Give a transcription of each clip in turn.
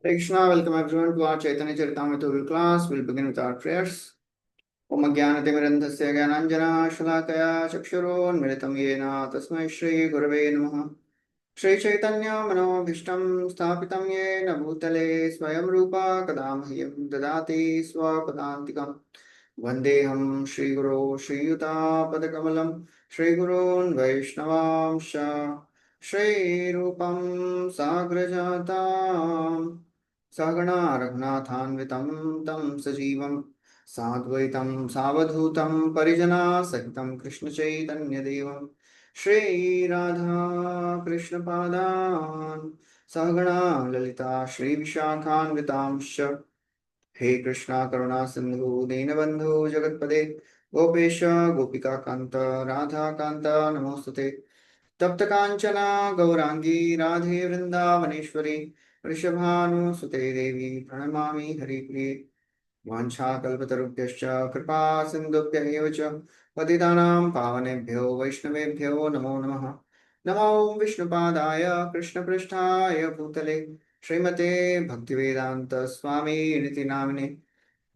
Hare Krishna, welcome everyone to our Caitanya Caritamrta class. We'll begin with our prayers. Om Jnanatimirandhasya Jnananjana Shalakaya Chakshurunmilitam Yena Tasmai Shri Gurave Namaha. Shri Chaitanya Manobhishtam Sthapitam Yena Bhutale Swayam Rupa Kadamahyam Dadati Swapadantikam Vandeham Shri Guru Shri Yuta Padakamalam Shri Gurun Vaishnavamsha Shri Rupam Sagrajatam Sagana Raghunathānvitam Tam Sajivam Sadvaitam Savadhutam Parijana Sahitam Krishna Chaitanya Devam Shri Radha Krishna Padan Sagana Lalita Shri Vishakhanvitamsha He Krishna Karuna Sindhu Dinabandhu Jagatpade Gopesha Gopika Kanta Radha Kanta Namostate तप्त कांचना गौरांगी राधे वृंदावनेश्वरी वृषभानुसुते देवी प्रणमामि हरिप्रिये वाञ्छाकल्पतरुभ्यश्च कृपा सिन्धुभ्य एव च पतितानां पावनेभ्यो वैष्णवेभ्यो नमो नमः नमो विष्णुपादाय कृष्णपृष्ठाय भूतले श्रीमते भक्तिवेदान्त स्वामी इति नामिने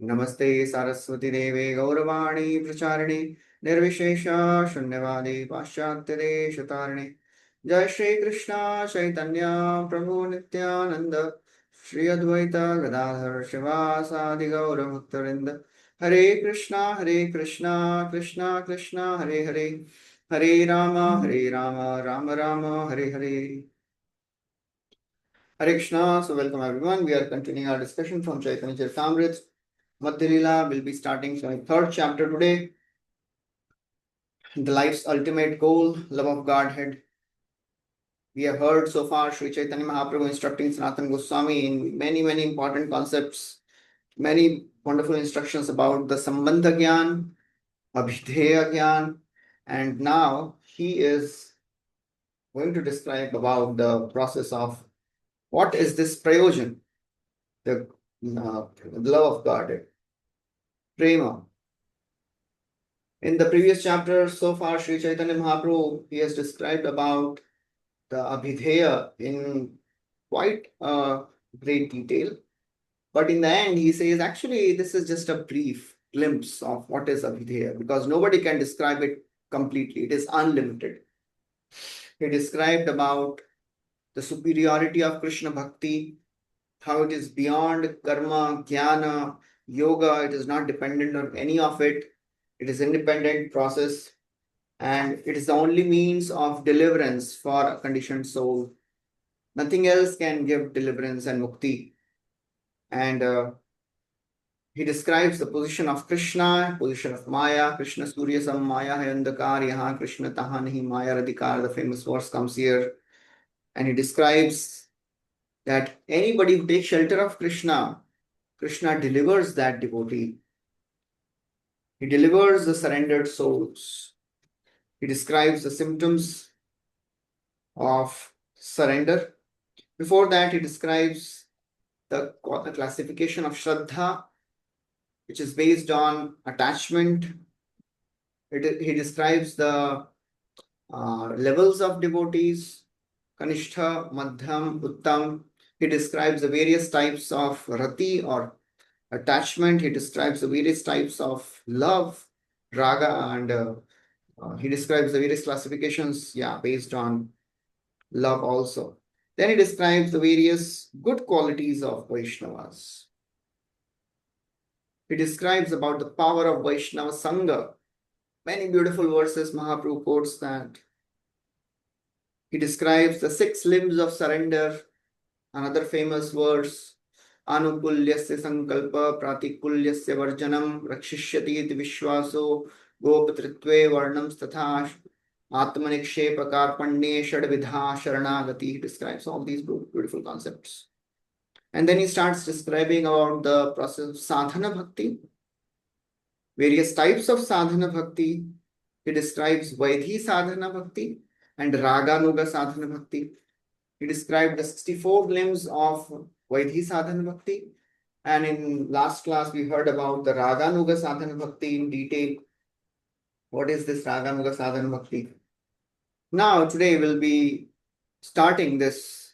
नमस्ते सारस्वती देवे गौरवाणी प्रचारिणे निर्विशेष शून्यवादी पाश्चात्य देशतारिणे जय श्री कृष्ण चैतन्य प्रभु नित्यानंद श्री अद्वैत गदाधर शिवासादि गौर भक्तवृंद हरे Krishna Krishna Krishna Hare Hare Hare Ram Ram Ram Hare Hare Hare Krishna. So welcome everyone. We are continuing our discussion from Chaitanya Charitamrta. Madhya lila will be starting from the third chapter today. The life's ultimate goal, love of Godhead. We have heard so far Sri Chaitanya Mahaprabhu instructing Sanatana Goswami in many important concepts, many wonderful instructions about the Sambandha Gyan, Abhidheya Gyan, and now he is going to describe about the process of what is this prayojan, the love of Godhead, prema. In the previous chapter, so far, Sri Chaitanya Mahaprabhu, he has described about the Abhidheya in quite great detail. But in the end, he says, actually, this is just a brief glimpse of what is Abhidheya because nobody can describe it completely. It is unlimited. He described about the superiority of Krishna Bhakti, how it is beyond karma, jnana, yoga. It is not dependent on any of it. It is independent process and it is the only means of deliverance for a conditioned soul. Nothing else can give deliverance and mukti. And he describes the position of Krishna, position of Maya. Krishna Surya Sam Maya hai andakar, yahan Krishna taha nahi Maya radhikar. The famous verse comes here. And he describes that anybody who takes shelter of Krishna, Krishna delivers that devotee. He delivers the surrendered souls. He describes the symptoms of surrender. Before that, he describes the classification of Shraddha, which is based on attachment. He describes the levels of devotees, Kanishtha, Madhyam, Uttam. He describes the various types of rati or attachment. He describes the various types of love, raga, and he describes the various classifications, based on love also. Then he describes the various good qualities of Vaishnavas. He describes about the power of Vaishnava Sangha. Many beautiful verses Mahaprabhu quotes that. He describes the 6 limbs of surrender. Another famous verse, Anukulyasya Sankalpa Pratikulyasya Varjanam Rakshishyati iti Vishwaso Gopatritve Varnam Statha Atmanikshepa Karpanye Shadvidha Sharanagati. He describes all these beautiful concepts. And then he starts describing about the process of sadhana bhakti, various types of sadhana bhakti. He describes Vaidhi sadhana bhakti and Raganuga sadhana bhakti. He described the 64 limbs of Vaidhi sadhana bhakti. And in last class, we heard about the Raganuga sadhana bhakti in detail. What is this Raganuga sadhana bhakti? Now, today we'll be starting this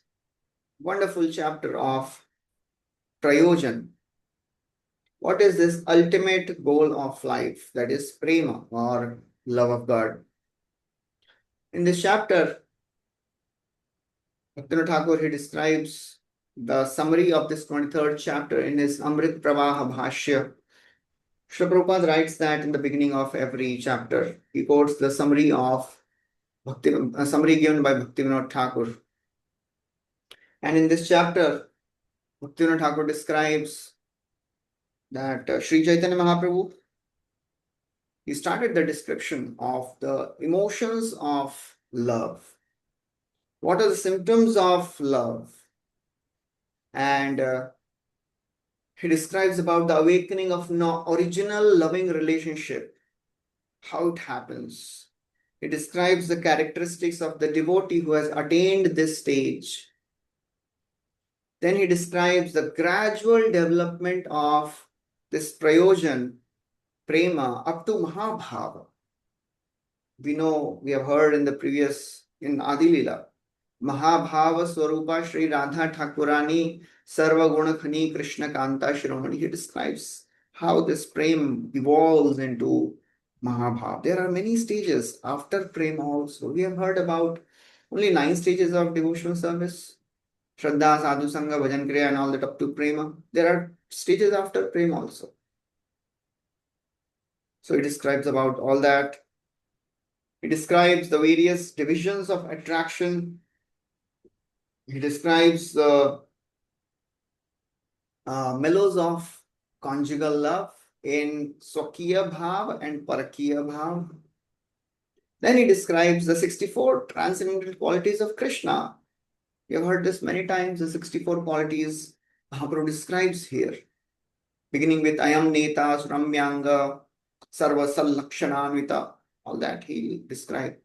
wonderful chapter of prayojan. What is this ultimate goal of life? That is prema or love of God. In this chapter, Bhaktivinoda Thakur, he describes the summary of this 23rd chapter in his Amrit Pravaha Bhashya. Srila Prabhupada writes that in the beginning of every chapter, he quotes the summary of a summary given by Bhaktivinoda Thakur. And in this chapter, Bhaktivinoda Thakur describes that Sri Chaitanya Mahaprabhu, he started the description of the emotions of love. What are the symptoms of love? And he describes about the awakening of original loving relationship, how it happens. He describes the characteristics of the devotee who has attained this stage. Then he describes the gradual development of this prayojan, prema, up to Mahabhava. We know, we have heard in the previous, in Adi Lila, Mahabhava Swarupa Shri Radha Thakurani Sarva Gunakhani Krishna Kanta Shiromani. He describes how this prem evolves into Mahabhava. There are many stages after prem also. We have heard about only 9 stages of devotional service. Shraddha, Sadhu Sangha, Bhajan Kriya and all that up to prema. There are stages after prem also. So he describes about all that. He describes the various divisions of attraction. He describes the mellows of conjugal love in Swakiya Bhav and Parakiya Bhav. Then he describes the 64 transcendental qualities of Krishna. You have heard this many times, the 64 qualities Mahaprabhu describes here. Beginning with Ayam Neta, Suramyanga, Sarva Sallakshananvita, all that he described.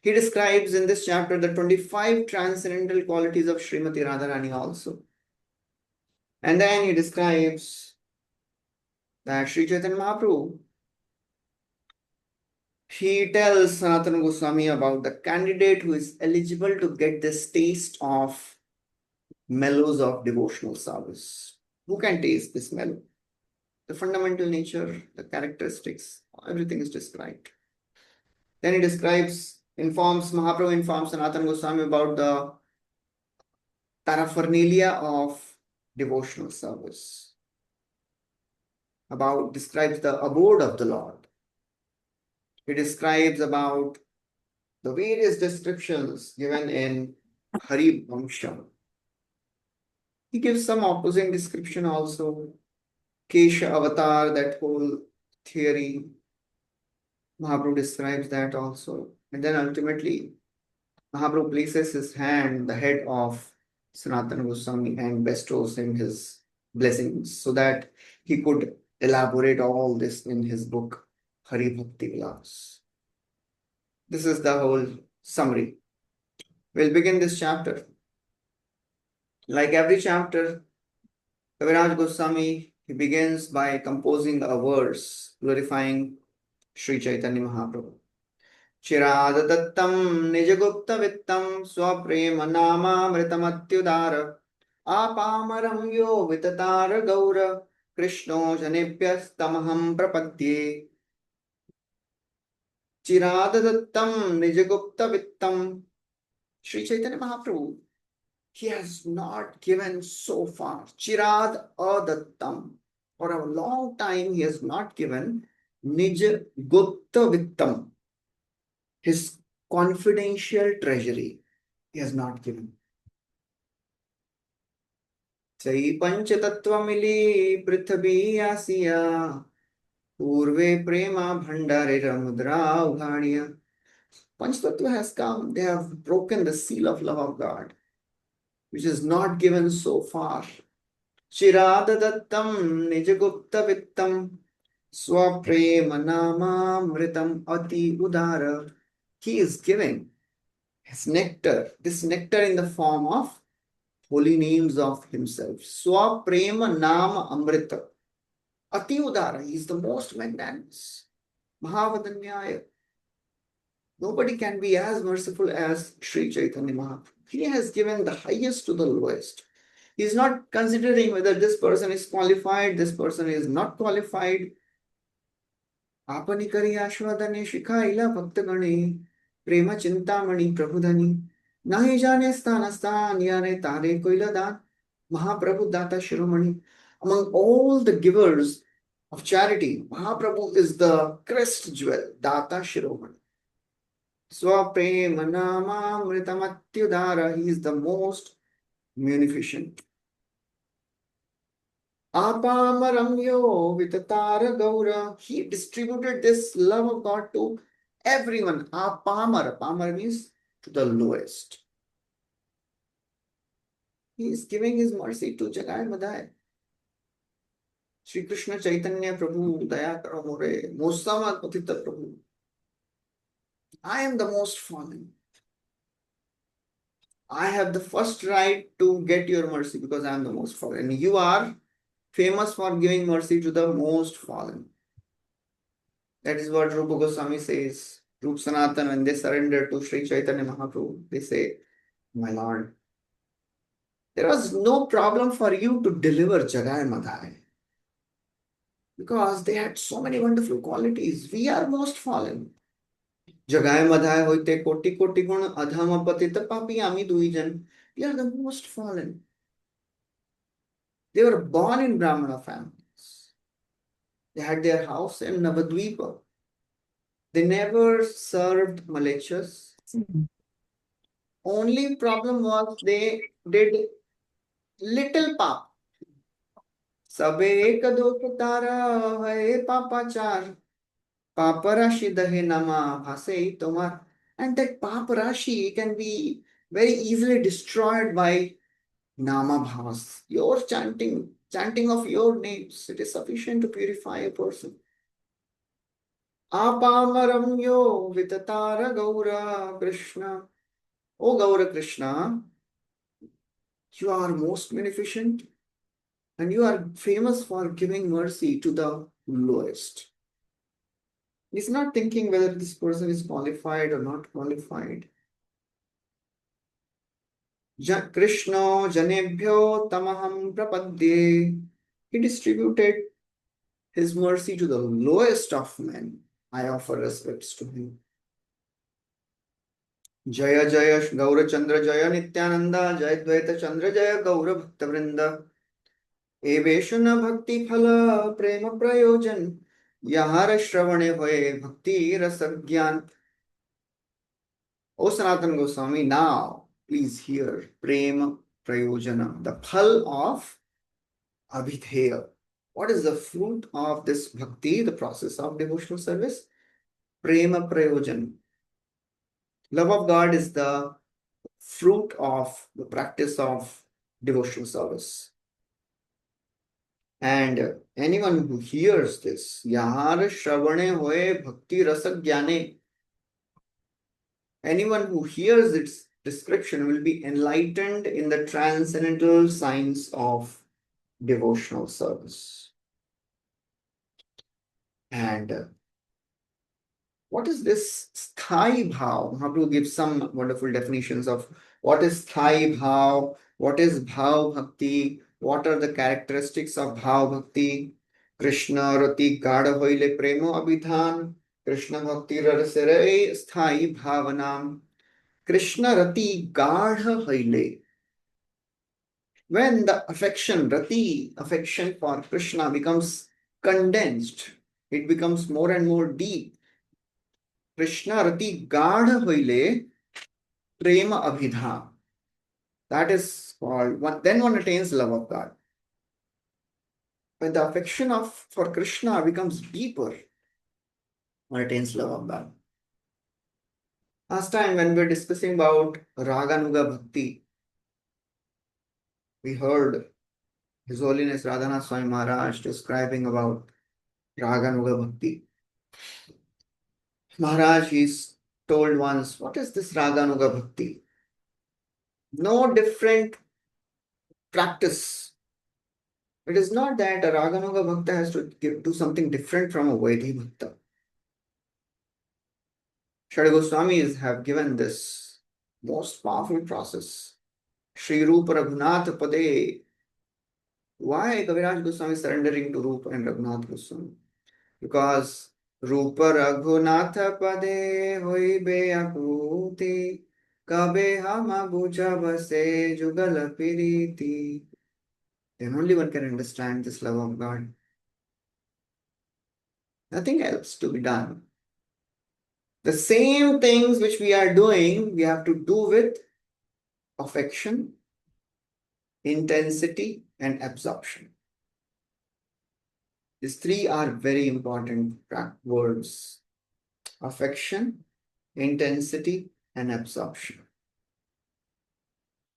He describes in this chapter the 25 transcendental qualities of Srimati Radharani also. And then he describes that Sri Chaitanya Mahaprabhu, he tells Sanatana Goswami about the candidate who is eligible to get this taste of mellows of devotional service. Who can taste this mellow? The fundamental nature, the characteristics, everything is described. Then he Mahaprabhu informs Sanatana Goswami about the paraphernalia of devotional service. Describes the abode of the Lord. He describes about the various descriptions given in Hari Vamsham. He gives some opposing description also. Kesha Avatar, that whole theory. Mahaprabhu describes that also. And then ultimately, Mahaprabhu places his hand, the head of Sanatana Goswami, and bestows him his blessings so that he could elaborate all this in his book, Hari Bhakti Vilas. This is the whole summary. We'll begin this chapter. Like every chapter, Kaviraj Goswami, he begins by composing a verse glorifying Sri Chaitanya Mahaprabhu. Chirad dattam nijagupta vittam swaprema nama mritamatyudara apamaram yo vitatara gaura krishno janepyas tamaham prapadye. Chirad dattam nijagupta vittam. Sri Chaitanya Mahaprabhu, he has not given so far. Chirad adattam. For a long time, he has not given Nija Gupta Vittam, his confidential treasury. He has not given. Chai Panchatatvamili Prithvi Asiya Purve Prema Bhandarira Mudra Ughaniya. Panchatattva has come. They have broken the seal of love of God, which is not given so far. Chiradadattam Nijagupta Vittam Swaprema Namamritam Ati Udara. He is giving his nectar, this nectar in the form of holy names of himself. Swaprema Nama Amrita. Ati Udara. He is the most magnanimous. Mahavadanyaya. Nobody can be as merciful as Sri Chaitanya Mahaprabhu. He has given the highest to the lowest. He's not considering whether this person is qualified, this person is not qualified. आपनी करी आश्वादने शिखाइला भक्तगणे प्रेम चिंतामणि प्रभुधनी नहीं जाने स्थान स्थान याने तारे कोइला दान Mahaprabhu Data Shiromani. Among all the givers of charity, Mahaprabhu is the crest jewel, Data Shiromani. Swaprema Nama Mritamatyudara, he is the most munificent. Apamaramyo Vitatara Gaura, he distributed this love of God to everyone. Apamara, Pamara means to the lowest. He is giving his mercy to Jagai Madhya. Shri Krishna Caitanya Prabhu, Daya Karo More, Mosama Patita Prabhu. I am the most fallen. I have the first right to get your mercy because I am the most fallen. You are famous for giving mercy to the most fallen. That is what Rupa Goswami says. Rup Sanatan, when they surrender to Sri Chaitanya Mahaprabhu, they say, my Lord, there was no problem for you to deliver Jagai Madhya because they had so many wonderful qualities. We are most fallen. Jagai Madhya hoite koti koti gun adhama patita papi ami duijan. We are the most fallen. They were born in Brahmana families. They had their house in Navadvipa. They never served malechas. Only problem was they did little pap. Sabe ek do tara hai papachar. Paparashi dahe nama bhase tomar. And that paparashi can be very easily destroyed by nama bhavas. Your chanting of your names, it is sufficient to purify a person. Apamaram yo vitatara Gaura Krishna. O Gaura Krishna, you are most beneficent and you are famous for giving mercy to the lowest. He's not thinking whether this person is qualified or not qualified. Krishna Janebhyo Tamaham Prapadye. He distributed his mercy to the lowest of men. I offer respects to him. Jaya Jaya Gaura Chandra Jaya Nityananda Jaya Dvaita Chandra Jaya Gaura Bhakta Vrinda Eveshuna Bhakti Phala Prema Prayojan Yahara Shravane Hoye Bhakti Rasagyan. O Sanatana Goswami, now please hear Prema Prayojana, the phal of Abhidheya. What is the fruit of this bhakti, the process of devotional service? Prema Prayojan. Love of God is the fruit of the practice of devotional service. And anyone who hears this, Yahar Shravane Hoye Bhakti Rasa Jnane, anyone who hears its description will be enlightened in the transcendental science of devotional service. And what is this sthai bhav? Mahaprabhu gives some wonderful definitions of what is sthai bhav, what is bhav bhakti, what are the characteristics of bhav bhakti. Krishna rati gada hoile premo abhidhan, Krishna bhakti rasare sthai bhavanam. Krishna rati gada hoile. When the affection, rati, affection for Krishna becomes condensed, it becomes more and more deep. Krishna rati gada hoile prema abhidha. That is called, then one attains love of God. When the affection for Krishna becomes deeper, one attains love of God. Last time when we were discussing about Raganuga Bhakti, we heard His Holiness Radhanath Swami Maharaj describing about Raganuga Bhakti. Maharaj is told once, what is this Raganuga Bhakti? No different practice. It is not that a Raganuga Bhakta has to do something different from a Vaidhi Bhakta. Shri Goswamis have given this most powerful process. Shri Rupa Raghunath Pade Why Kaviraj Goswami is surrendering to Rupa and Raghunath Goswami? Because Rupa Raghunatha Pade Hoibe Akuti Kabe Hama Buja Base Jugala Piriti. Then only one can understand this love of God. Nothing else to be done. The same things which we are doing, we have to do with affection, intensity, and absorption. These three are very important words: affection, intensity, and absorption.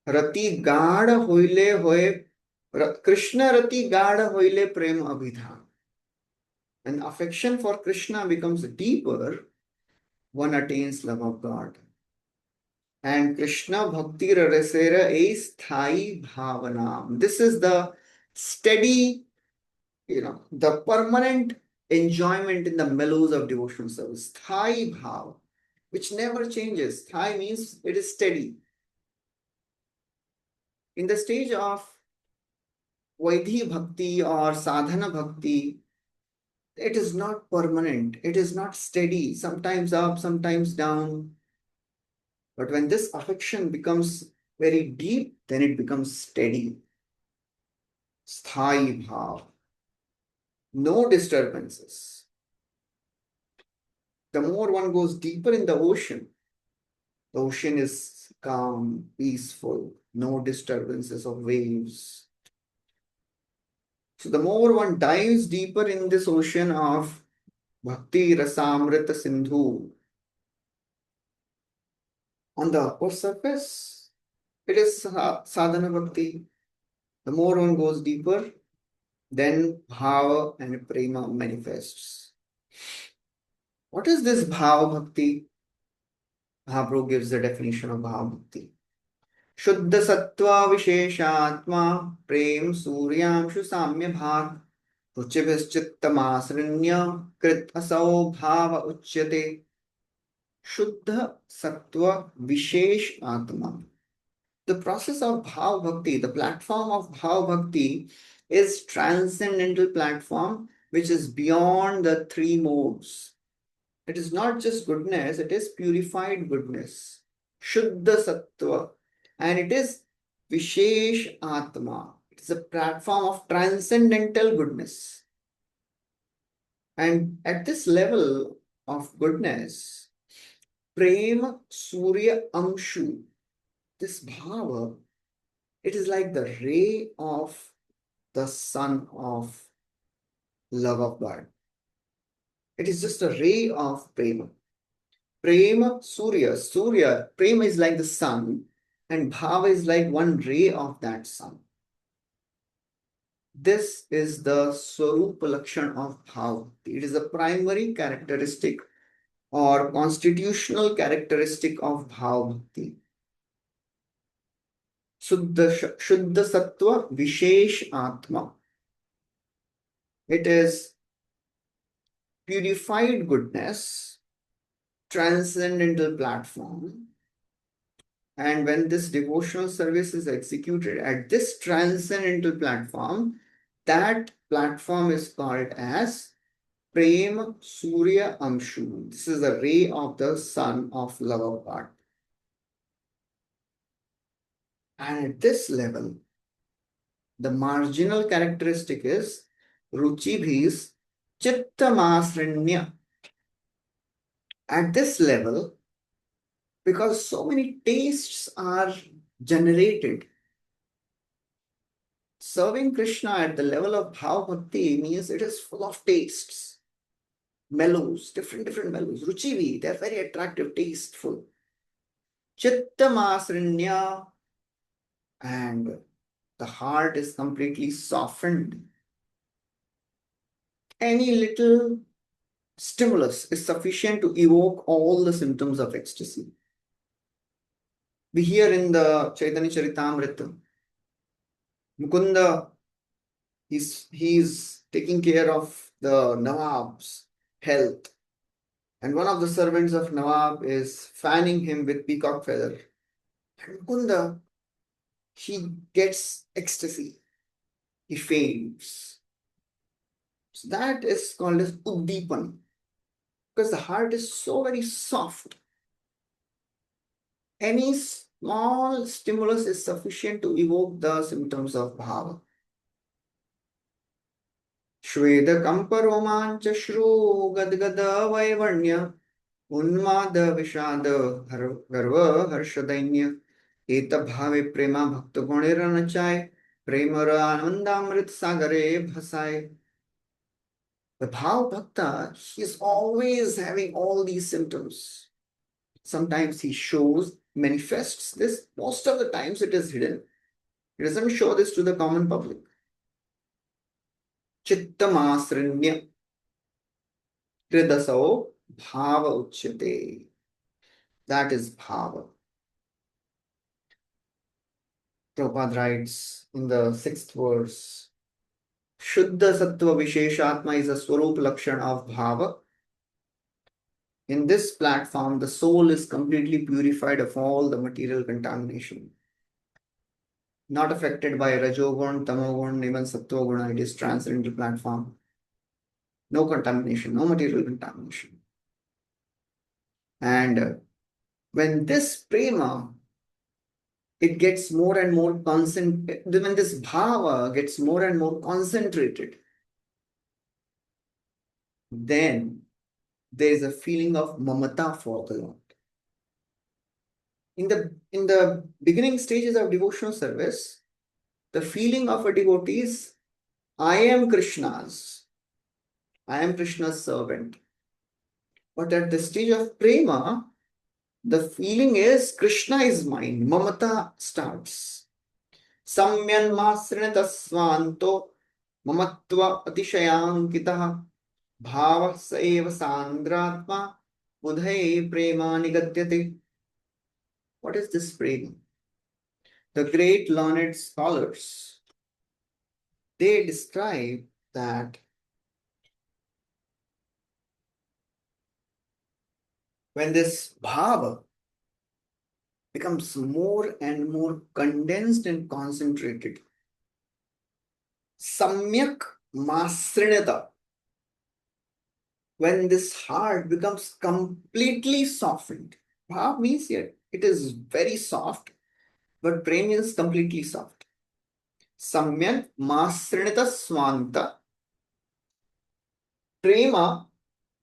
Rati gada hoile hoye, Krishna rati gada hoile prem abhidhan. When affection for Krishna becomes deeper, one attains love of God. And Krishna Bhakti Rasera is Sthai Bhavanam. This is the steady, the permanent enjoyment in the mellows of devotional service. Sthai Bhav, which never changes. Sthai means it is steady. In the stage of Vaidhi Bhakti or Sadhana Bhakti, it is not permanent. It is not steady. Sometimes up, sometimes down. But when this affection becomes very deep, then it becomes steady. Sthai bhav. No disturbances. The more one goes deeper in the ocean is calm, peaceful, no disturbances of waves. So the more one dives deeper in this ocean of Bhakti Rasamrita Sindhu, on the upper surface, it is sadhana bhakti. The more one goes deeper, then bhava and prema manifests. What is this bhava bhakti? Mahaprabhu gives the definition of bhava bhakti. Shuddha sattva visheshatma prem suryamshu samya bhag ruchibhischittamasrinya krit asau bhava uchyate. Shuddha sattva vishesh atma. The process of bhav bhakti, the platform of bhav bhakti is transcendental platform which is beyond the three modes. It is not just goodness, it is purified goodness. Shuddha sattva. And it is Vishesh Atma. It is a platform of transcendental goodness. And at this level of goodness, Prem Surya Amshu, this bhava, it is like the ray of the sun of love of God. It is just a ray of prema. Prema Surya, prema is like the sun, and bhava is like one ray of that sun. This is the Swarupa Lakshan of bhava. It is a primary characteristic or constitutional characteristic of bhava bhakti. Shuddha Sattva Vishesh Atma. It is purified goodness, transcendental platform. And when this devotional service is executed at this transcendental platform, that platform is called as Prem Surya Amshu. This is the ray of the sun of love of God. And at this level, the marginal characteristic is Ruchibhis Chittamasrinya. At this level, because so many tastes are generated, serving Krishna at the level of Bhav Bhakti means it is full of tastes, mellows, different mellows. Ruchivi, they are very attractive, tasteful. Chittamasrinya, and the heart is completely softened. Any little stimulus is sufficient to evoke all the symptoms of ecstasy. We hear in the Chaitanya Caritamrta, Mukunda, he's taking care of the Nawab's health. And one of the servants of Nawab is fanning him with peacock feather. And Mukunda, he gets ecstasy. he faints. So that is called as uddipan, because the heart is so very soft. Any small stimulus is sufficient to evoke the symptoms of bhava. Shveda kamparomancha shru gadgada vaivarnya unmada vishada garva harshadainya eta bhave prema bhakta gunera nachai premara anandamrit sagare bhasai. The bhav bhakta, he is always having all these symptoms. Sometimes he shows, manifests this. Most of the times it is hidden. He doesn't show this to the common public. Chittamasrinya Kridaso Bhava Uchyate. That is Bhava. Prabhupada writes in the 6th verse, Shuddha Sattva Visheshatma is a Swarup Lakshan of Bhava. In this platform, the soul is completely purified of all the material contamination. Not affected by Rajogun, Tamogun, even Sattva-guna. It is transcendental platform. No contamination, no material contamination. And when this prema, it gets more and more concentrated, when this bhava gets more and more concentrated, then there is a feeling of mamata for the Lord. In the beginning stages of devotional service, the feeling of a devotee is, I am Krishna's servant. But at the stage of prema, the feeling is Krishna is mine. Mamata starts. Samyanmasrinata svanto mamatva atishayankitaha bhava saeva sandratma budhai prema nigatyate. What is this prema? The great learned scholars, they describe that when this bhava becomes more and more condensed and concentrated, samyak masrinata, when this heart becomes completely softened. Bhav means here, it is very soft, but prema is completely soft. Samyak masrinata swanta prema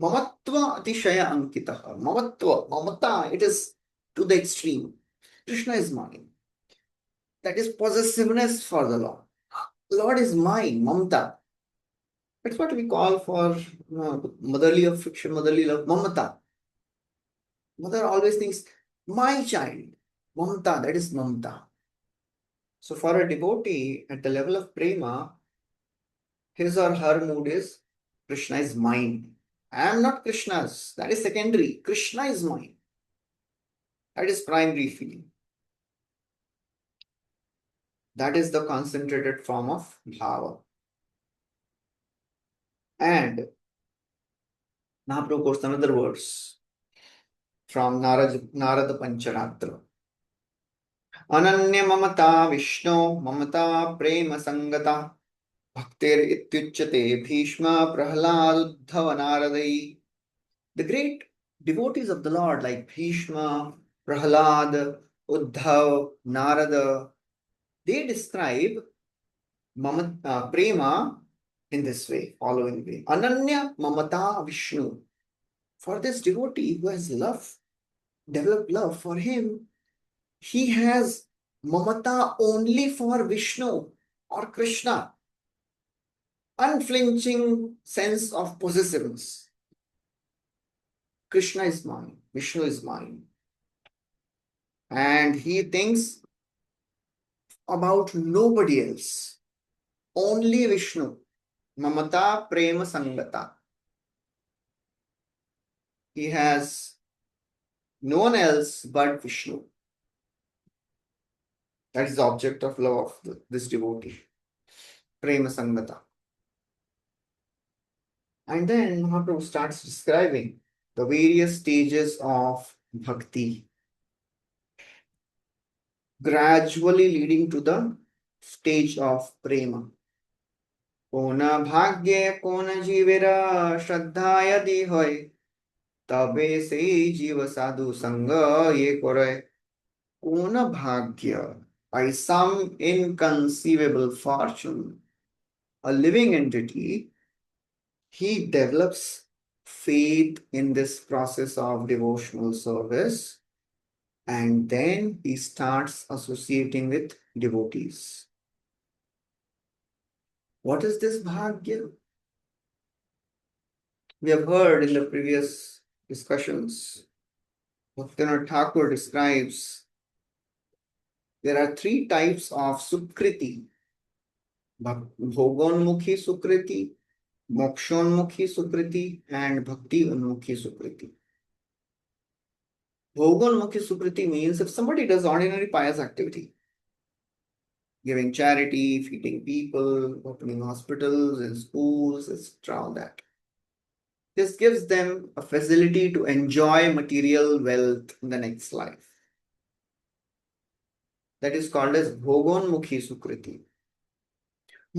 mamatva atishaya ankitaha. Mamatva, mamata, it is to the extreme. Krishna is mine. That is possessiveness for the Lord. Lord is mine, mamata. That's what we call for motherly affection, motherly love, mamata. Mother always thinks, my child, mamata, that is mamata. So for a devotee at the level of prema, his or her mood is, Krishna is mine. I am not Krishna's. That is secondary. Krishna is mine. That is primary feeling. That is the concentrated form of bhava. And Mahaprabhu quotes another verse from Narada Pancharatra. Ananya mamata Vishnu mamata prema sangata bhaktir ityuchyate bhishma prahlad uddhava naradai. The great devotees of the Lord like Bhishma, Prahlad, Uddhav, Narada, they describe prema in this way, following way. Ananya mamata Vishnu. For this devotee who has love, developed love for him, he has mamata only for Vishnu or Krishna. Unflinching sense of possessiveness. Krishna is mine, Vishnu is mine. And he thinks about nobody else. Only Vishnu. Mamata prema sangata. He has no one else but Vishnu. That is the object of love of this devotee. Prema sangata. And then Mahaprabhu starts describing the various stages of bhakti, gradually leading to the stage of prema. কোন ভাগ্যে কোন জীবের শ্রদ্ধা यदि হয় তবে সেই জীব সাধু সঙ্গ করে কোন ভাগ্য by some inconceivable fortune a living entity he develops faith in this process of devotional service and then he starts associating with devotees. What is this bhagya? We have heard in the previous discussions, Bhaktivinoda Thakur describes there are three types of sukriti: bhogonmukhi sukriti, mokshonmukhi sukriti, and bhakti unmukhi sukriti. Bhogonmukhi sukriti means if somebody does ordinary pious activity, giving charity, feeding people, opening hospitals and schools, etc., all that. This gives them a facility to enjoy material wealth in the next life. That is called as Bhogonmukhi Sukriti.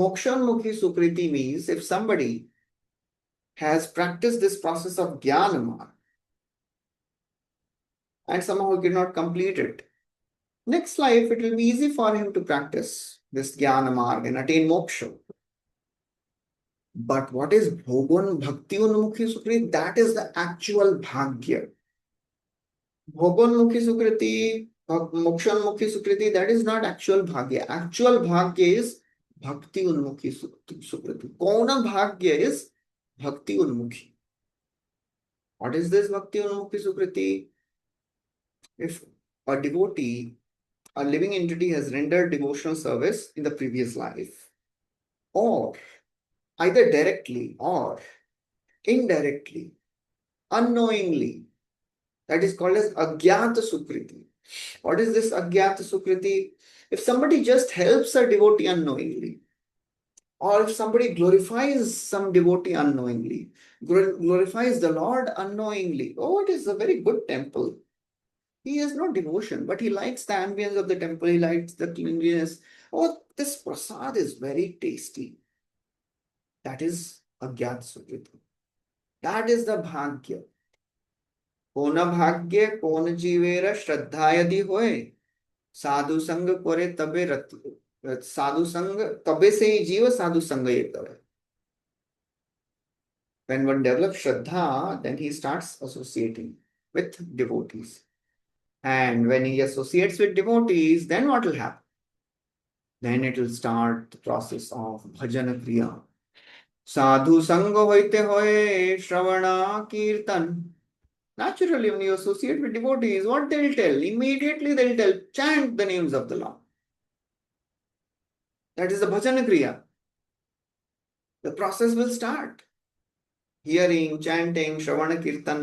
Mokshanmukhi Sukriti means if somebody has practiced this process of Jnana and somehow he cannot complete it, next life it will be easy for him to practice this Jnana Marg and attain moksha. But what is Bhogon Bhakti Unmukhi Sukriti? That is the actual Bhagya. Bhogonmukhi Sukriti, Mokshanmukhi Sukriti, that is not actual Bhagya. Actual Bhagya is Bhakti Unmukhi Sukriti. Kona Bhagya is Bhakti Unmukhi. What is this Bhakti Unmukhi Sukriti? If a devotee, a living entity has rendered devotional service in the previous life, or either directly or indirectly, unknowingly, that is called as Agyata Sukriti. What is this Agyata Sukriti? If somebody just helps a devotee unknowingly, or if somebody glorifies some devotee unknowingly, glorifies the Lord unknowingly, oh, it is a very good temple. He has no devotion, but he likes the ambience of the temple, he likes the cleanliness. Oh, this prasad is very tasty. That is Agyata Sukriti. That is the Bhagya. কোন ভাগ্যে কোন জীবের শ্রদ্ধা यदि হয় साधु संग करे तबे साधु संग तबे से ही जीव साधु संग ये करे. When one develops Shraddha, then he starts associating with devotees. And when he associates with devotees, then what will happen? Then it will start the process of bhajana kriya. Sadhu sanga hoite hoye shravana kirtan. Naturally, when you associate with devotees, what they'll tell? Immediately they'll tell, chant the names of the Lord. That is the bhajana kriya. The process will start. Hearing, chanting, Shravana Kirtan.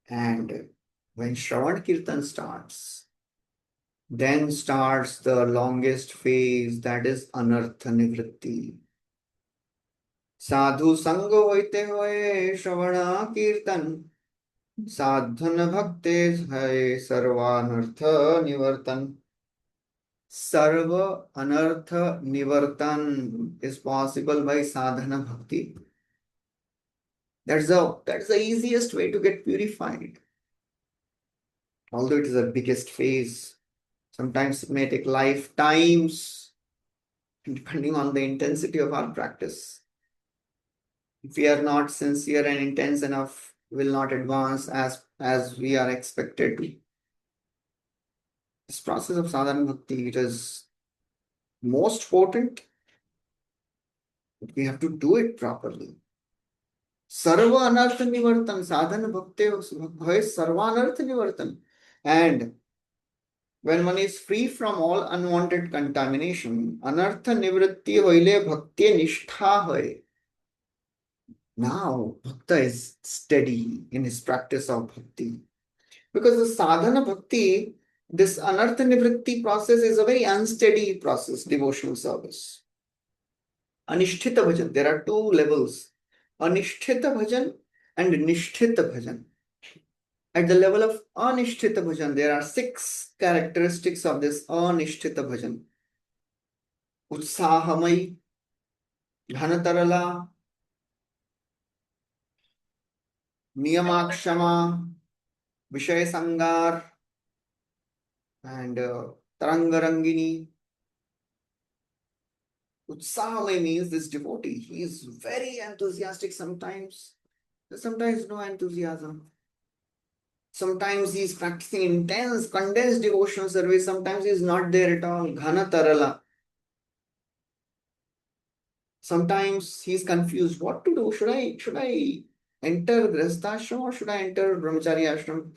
And when Shravana Kirtan starts, then starts the longest phase, that is Anartha Nivritti. Sadhu Sanga hoite hoye Shravana Kirtan. Sadhana Bhakte hai Sarvanartha Nivartan. Sarva Anartha Nivartan is possible by sadhana bhakti. That's the easiest way to get purified. Although it is the biggest phase, sometimes it may take lifetimes, depending on the intensity of our practice. If we are not sincere and intense enough, we will not advance as we are expected to. This process of sadhana bhakti, it is most potent, but we have to do it properly. Sarva anartha nivartan, sadhana bhakti bhai sarvanartha nivartan. And when one is free from all unwanted contamination, anartha nivritti hoile bhakti nishtha hoy. Now, bhakta is steady in his practice of bhakti. Because the sadhana bhakti, this anartha nivritti process is a very unsteady process, devotional service. Anishtita bhajan, there are two levels, anishtita bhajan and nishtita bhajan. At the level of anishtita bhajan, there are 6 characteristics of this anishtita bhajan. Utsahamai, Dhanatarala, Niyamakshama, Vishaya Sangar, and Tarangarangini. Utsaha means this devotee. He is very enthusiastic sometimes. Sometimes no enthusiasm. Sometimes he is practicing intense, condensed devotional service. Sometimes he is not there at all. Ghana Tarala. Sometimes he is confused. What to do? Should I enter Grihasthashram or should I enter Brahmachari ashram?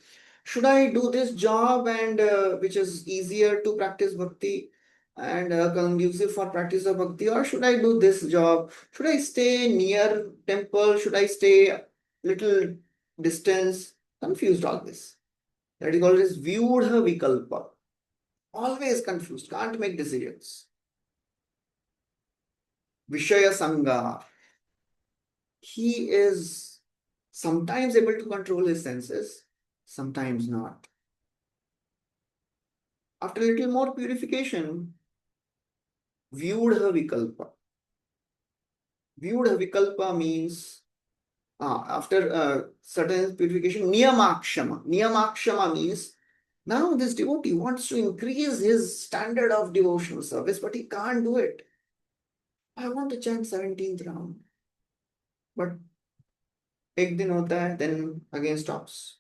Should I do this job and which is easier to practice bhakti and conducive for practice of bhakti, or should I do this job? Should I stay near temple? Should I stay little distance? Confused all this. That is always vyudha vikalpa. Always confused, can't make decisions. Vishaya Sangha. He is sometimes able to control his senses, sometimes not. After a little more purification, vyudha vikalpa. Vyudha vikalpa means after certain purification, niyamakshama. Niyamakshama means now this devotee wants to increase his standard of devotional service, but he can't do it. I want to chant 17th round, but एक दिन होता है, then again stops.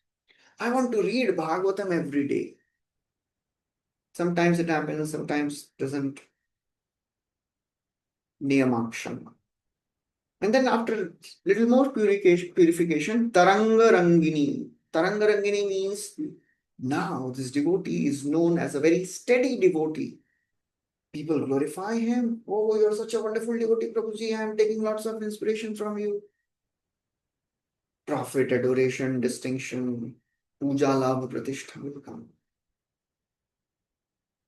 I want to read Bhagavatam every day. Sometimes it happens, sometimes doesn't. Niyamakshama. And then after little more purification, Tarangarangini. Tarangarangini means now this devotee is known as a very steady devotee. People glorify him. Oh, you're such a wonderful devotee, Prabhuji. I am taking lots of inspiration from you. Profit, adoration, distinction, puja, labha, pratishtha will come.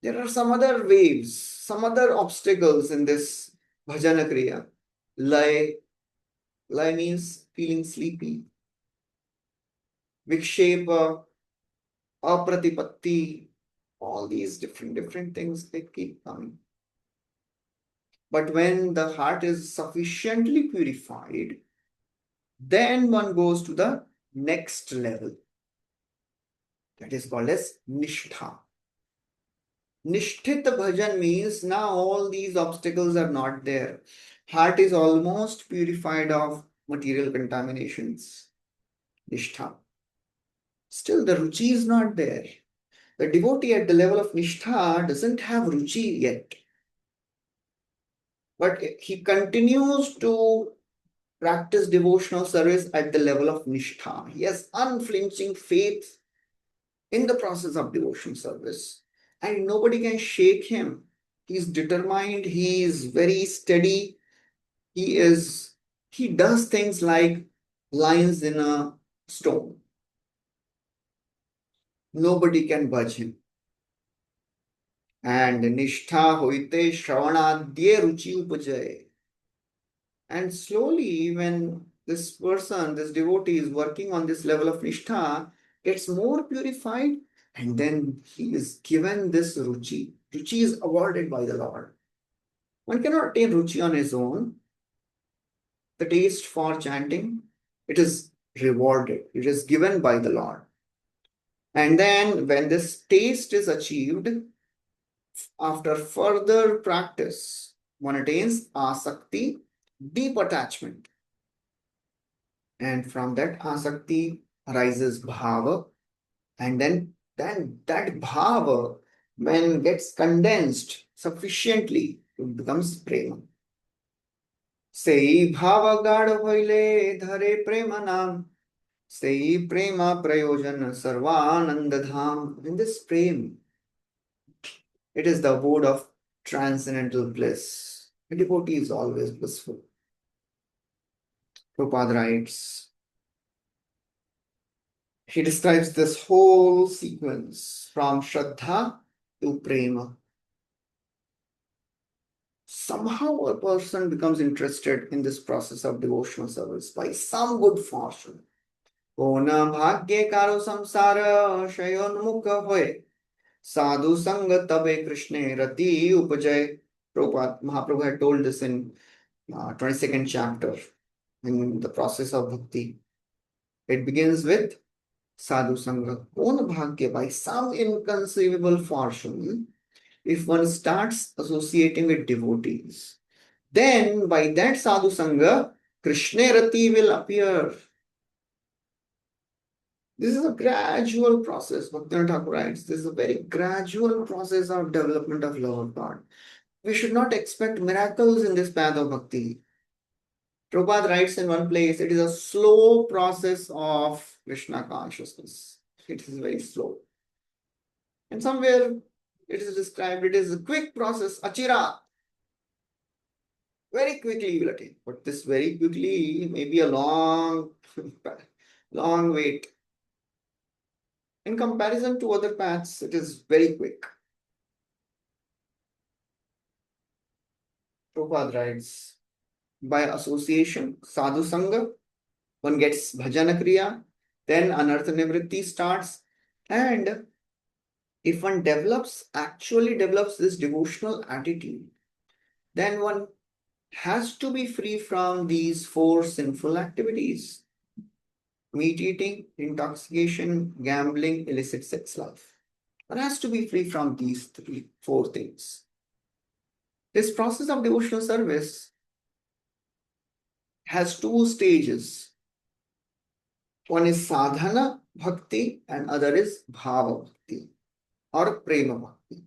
There are some other waves, some other obstacles in this bhajana kriya. Lay means feeling sleepy. Vikshepa, apratipatti, all these different things, they keep coming. But when the heart is sufficiently purified, then one goes to the next level. That is called as nishtha. Nishthit bhajan means now all these obstacles are not there. Heart is almost purified of material contaminations. Nishtha. Still, the ruchi is not there. The devotee at the level of nishtha doesn't have ruchi yet. But he continues to practice devotional service at the level of nishtha. He has unflinching faith in the process of devotional service, and nobody can shake him. He's determined, he is very steady. He does things like lines in a stone. Nobody can budge him. And nishtha hoite shravanadye ruchi upajay. And slowly, when this person, this devotee is working on this level of nishtha, gets more purified, and then he is given this ruchi. Ruchi is awarded by the Lord. One cannot attain ruchi on his own. The taste for chanting, it is rewarded. It is given by the Lord. And then when this taste is achieved, after further practice, one attains asakti, deep attachment. And from that asakti arises bhava. And then that bhava, when gets condensed sufficiently, it becomes prema. Sei bhava gada hoile dhare prema nam. Sei prema prayojana sarvananda dham. In this prema, it is the abode of transcendental bliss. The devotee is always blissful. Prabhupada writes, he describes this whole sequence from Shraddha to Prema. Somehow a person becomes interested in this process of devotional service by some good fortune. Ona bhagye karo samsara shayonmukha hoye sadhu sanga tabe krishne rati upajay. Prabhupada, Mahaprabhu had told this in 22nd chapter in the process of bhakti. It begins with sadhu sangha. Own bhagya, by some inconceivable fortune, if one starts associating with devotees, then by that sadhu sangha, Krishna Rati will appear. This is a gradual process. Bhaktivinoda Thakur writes, this is a very gradual process of development of love of God. We should not expect miracles in this path of bhakti. Prabhupada writes in one place, it is a slow process of Krishna consciousness. It is very slow. And somewhere it is described, it is a quick process, achira. Very quickly you will attain. But this very quickly may be a long, long wait. In comparison to other paths, it is very quick. Prabhupada writes, by association, sadhu sangha, one gets bhajana kriya, then anartha nivritti starts, and if one actually develops this devotional attitude, then one has to be free from these four sinful activities: meat eating, intoxication, gambling, illicit sex life. One has to be free from these four things. This process of devotional service has two stages. One is sadhana bhakti and other is bhava bhakti or prema bhakti.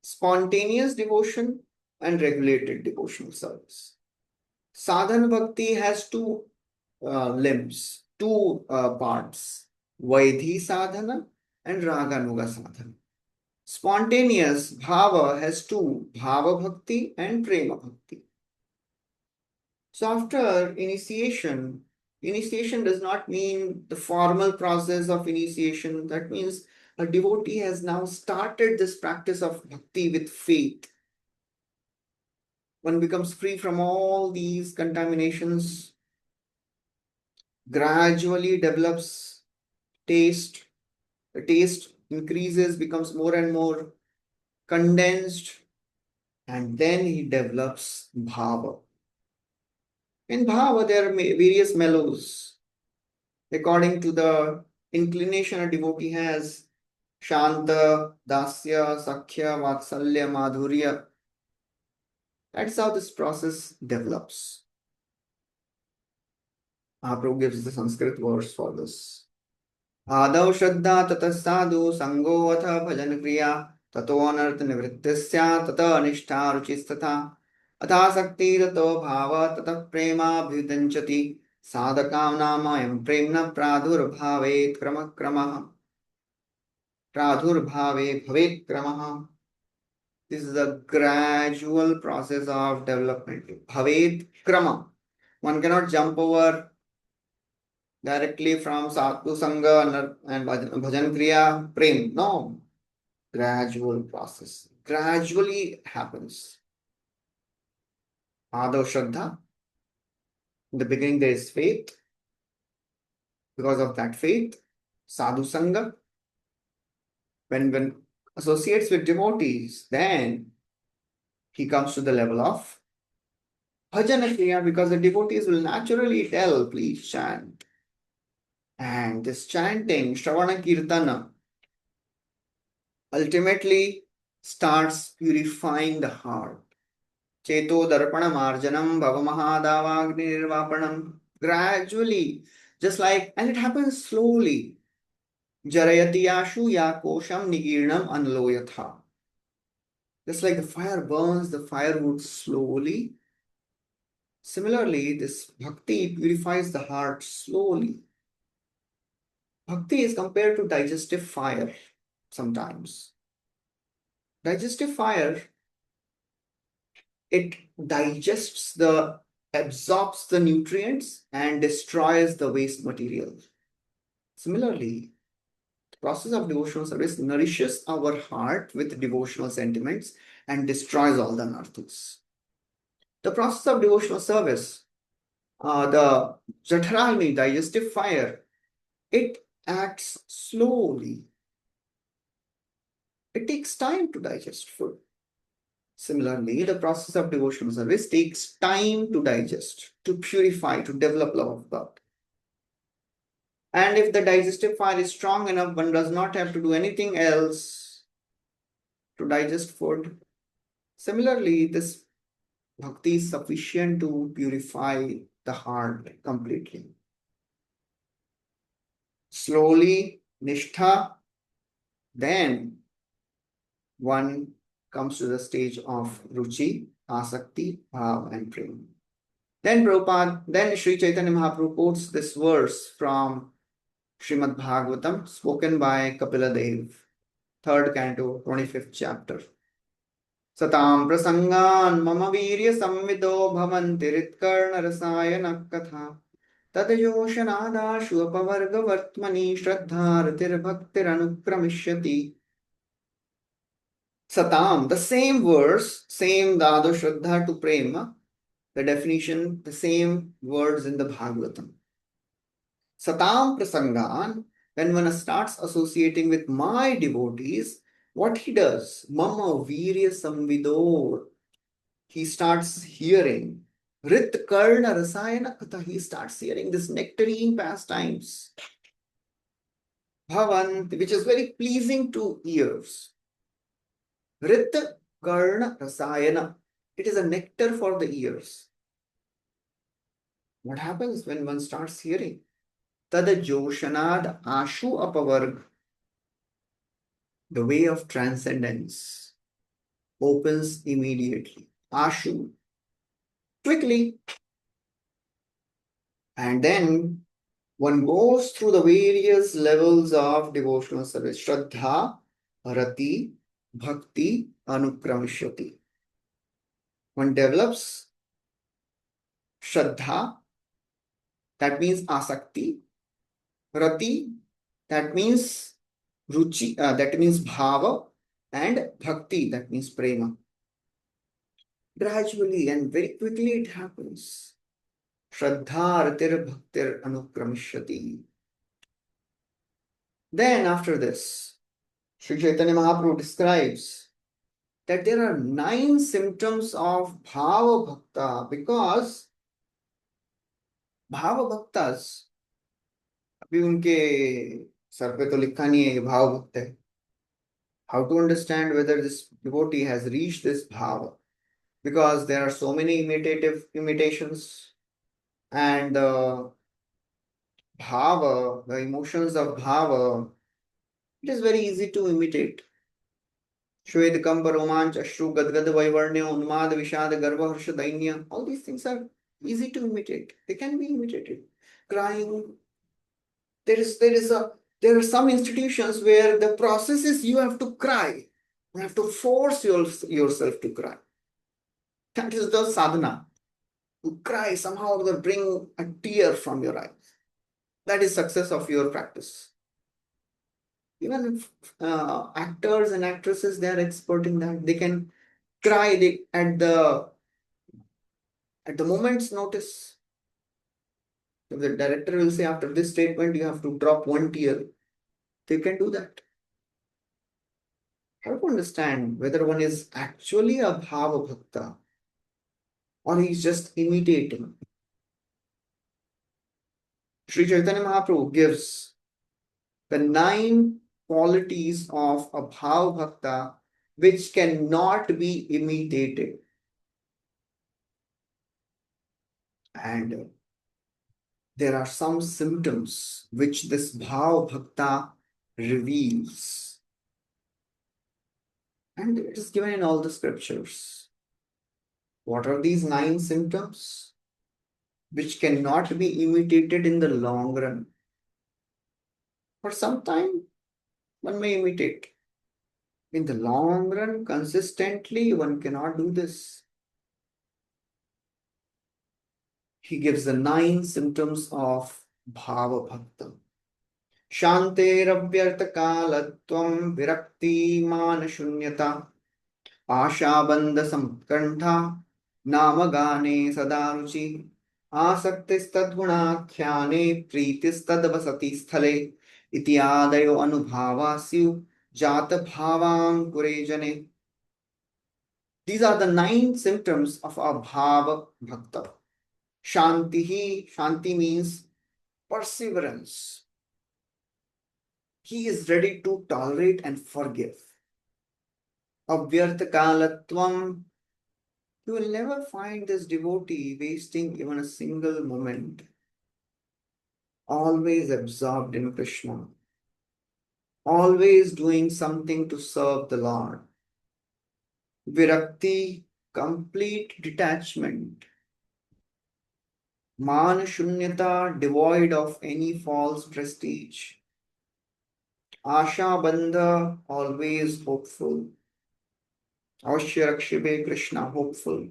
Spontaneous devotion and regulated devotional service. Sadhana bhakti has two limbs, two parts: Vaidhi sadhana and Raganuga sadhana. Spontaneous bhava has two: bhava bhakti and prema bhakti. So after initiation does not mean the formal process of initiation. That means a devotee has now started this practice of bhakti with faith. One becomes free from all these contaminations, gradually develops taste. The taste increases, becomes more and more condensed, and then he develops bhava. In bhava, there are various mellows. According to the inclination a devotee has, Shanta, Dasya, Sakhya, Vatsalya, Madhurya. That's how this process develops. Mahaprabhu gives the Sanskrit verse for this. Ādau Shraddha Tata Sadhu Sango Atha Bhajan Kriya Tato Anartha Nivrittisya Tata Nishtha Ruchisthatha Atha Sakti Tato Bhava Tata Prema Bhudanchati Sadhakam Namayam Premna Pradhurbhavet Krama Kramaha Pradhurbhave Bhavet Kramaha. This is a gradual process of development. Bhavet Krama. One cannot jump over directly from Sadhu Sangha and Bhajan Kriya Prem. No. Gradual process. Gradually happens. Ādau Shraddha. In the beginning there is faith. Because of that faith, Sadhu Sangha. When associates with devotees, then he comes to the level of Bhajana Kriya, because the devotees will naturally tell, please chant. And this chanting, Shravana Kirtana, ultimately starts purifying the heart. Cheto Darpana Marjanam Bhava Mahadavagni Nirvapanam. Gradually, just like, and it happens slowly. Jarayati Yashu Yakosham Nigirnam Anloyatha. Just like the fire burns the firewood slowly, similarly, this bhakti purifies the heart slowly. Bhakti is compared to digestive fire sometimes. Digestive fire, it absorbs the nutrients and destroys the waste material. Similarly, the process of devotional service nourishes our heart with devotional sentiments and destroys all the anarthas. The process of devotional service, the Jatharagni, digestive fire, it acts slowly. It takes time to digest food. Similarly, the process of devotional service takes time to digest, to purify, to develop love of God. And if the digestive fire is strong enough, one does not have to do anything else to digest food. Similarly, this bhakti is sufficient to purify the heart completely. Slowly, nishtha, then one comes to the stage of ruchi, asakti, bhav, and prema. Then Sri Chaitanya Mahaprabhu quotes this verse from Srimad Bhagavatam, spoken by Kapila Dev, 3rd canto, 25th chapter. Satam prasangan mama virya samvido bhavanti ritkarna rasayana katha tadayoshanadashu apavarga vartmani shraddharatir bhaktir anukramishati. Satam, the same verse, same dadu shraddha to prema, the definition, the same words in the Bhagavatam. Satam prasangan, when one starts associating with my devotees, what he does, mama virya samvidor, he starts hearing rit karna rasayana katha, he starts hearing this nectarine pastimes, bhavan, which is very pleasing to ears. Rit karna rasayana, it is a nectar for the ears. What happens when one starts hearing? Tada joshanad ashu apavarg, the way of transcendence opens immediately. Ashu, quickly. And then one goes through the various levels of devotional service. Shraddha, rati, bhakti, anukramishati. One develops Shraddha, that means asakti. Rati, that means ruchi, that means bhava. And bhakti, that means prema. Gradually and very quickly it happens. Shraddha ratir bhaktir anukramishati. Then after this, Sri Chaitanya Mahaprabhu describes that there are 9 symptoms of bhava bhakta, because bhava bhaktas, अभी उनके sir पे तो लिखा नहीं है ये भाव भक्त है. How to understand whether this devotee has reached this bhava? Because there are so many imitations, and bhava, the emotions of bhava, it is very easy to imitate. Shwed Kampa Romanch Ashru Gadgad Vaivarnya Unmad Vishad Garva Harsha Dainya, all these things are easy to imitate. They can be imitated. Crying. There are some institutions where the process is you have to cry. You have to force yourself to cry. That is the sadhana. You cry, somehow or other bring a tear from your eyes. That is success of your practice. Even actors and actresses, they are expert in that. They can cry at the moment's notice. If the director will say after this statement you have to drop one tear, they can do that. How to understand whether one is actually a bhava bhakta or he's just imitating? Sri Chaitanya Mahaprabhu gives the 9 qualities of a bhava bhakta which cannot be imitated. And there are some symptoms which this bhava bhakta reveals. And it is given in all the scriptures. What are these 9 symptoms which cannot be imitated in the long run? For some time, one may imitate. In the long run, consistently, one cannot do this. He gives the 9 symptoms of bhava bhakta. Shanterabhyartha kalatvam virakti mana shunyata आशाबंध संकंठा नामगाने सदारुचि आसक्तिस्तद्गुणाख्याने प्रीतिस्तद्वसति स्थले इत्यादयो अनुभावा स्यु जात भावांकुरे जने. These are the 9 symptoms of a bhava bhakta. Shanti means perseverance. He is ready to tolerate and forgive. Avyartha kalatvam. You will never find this devotee wasting even a single moment. Always absorbed in Krishna. Always doing something to serve the Lord. Virakti, complete detachment. Man shunyata, devoid of any false prestige. Asha bandha, always hopeful. Avashya rakshibe Krishna, hopeful.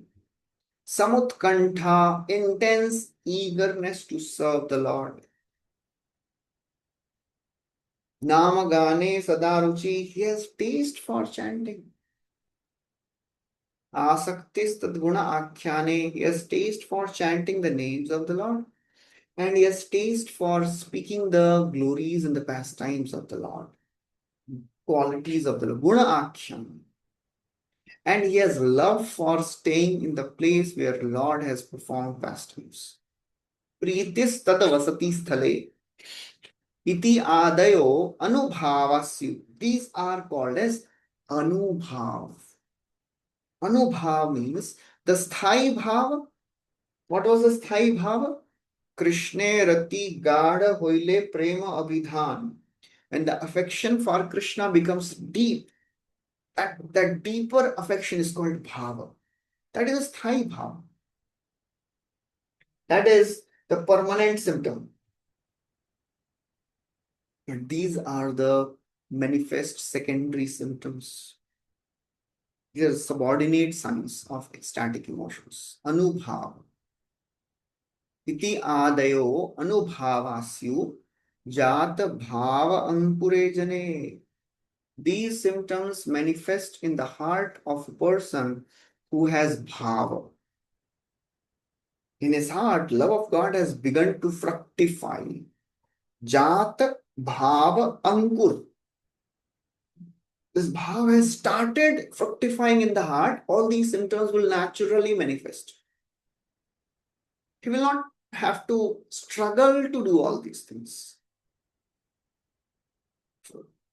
Samutkantha, intense eagerness to serve the Lord. Namagane sadaruchi, he has taste for chanting. Asaktis tadguna akhyane, he has taste for chanting the names of the Lord. And he has taste for speaking the glories and the pastimes of the Lord. Qualities of the Lord. Guna akhyan. And he has love for staying in the place where the Lord has performed pastimes. Pritis tata vasati sthale. Iti adayo anubhavasyu. These are called as anubhav. Anubhav means the sthai bhava. What was the sthai bhava? Krishne rati gada hoile prema abhidhan. When the affection for Krishna becomes deep, that deeper affection is called bhava. That is a sthai bhava. That is the permanent symptom. And these are the manifest secondary symptoms. These are subordinate signs of ecstatic emotions. Anubhav. Iti adayo anubhavasyu jata bhava ankure jane. These symptoms manifest in the heart of a person who has bhava. In his heart, love of God has begun to fructify. Jata bhava ankur. This bhava has started fructifying in the heart. All these symptoms will naturally manifest. He will not have to struggle to do all these things.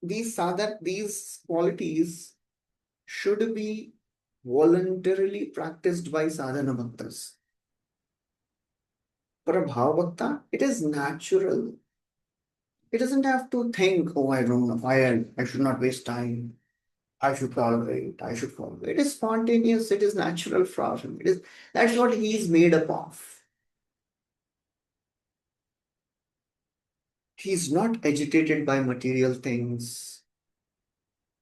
These qualities should be voluntarily practiced by sadhana bhaktas. For a bhava bhakta, it is natural. It doesn't have to think, oh, I don't know, I should not waste time. I should tolerate, I should follow. It is spontaneous, it is natural for him. That's what he is made up of. He is not agitated by material things.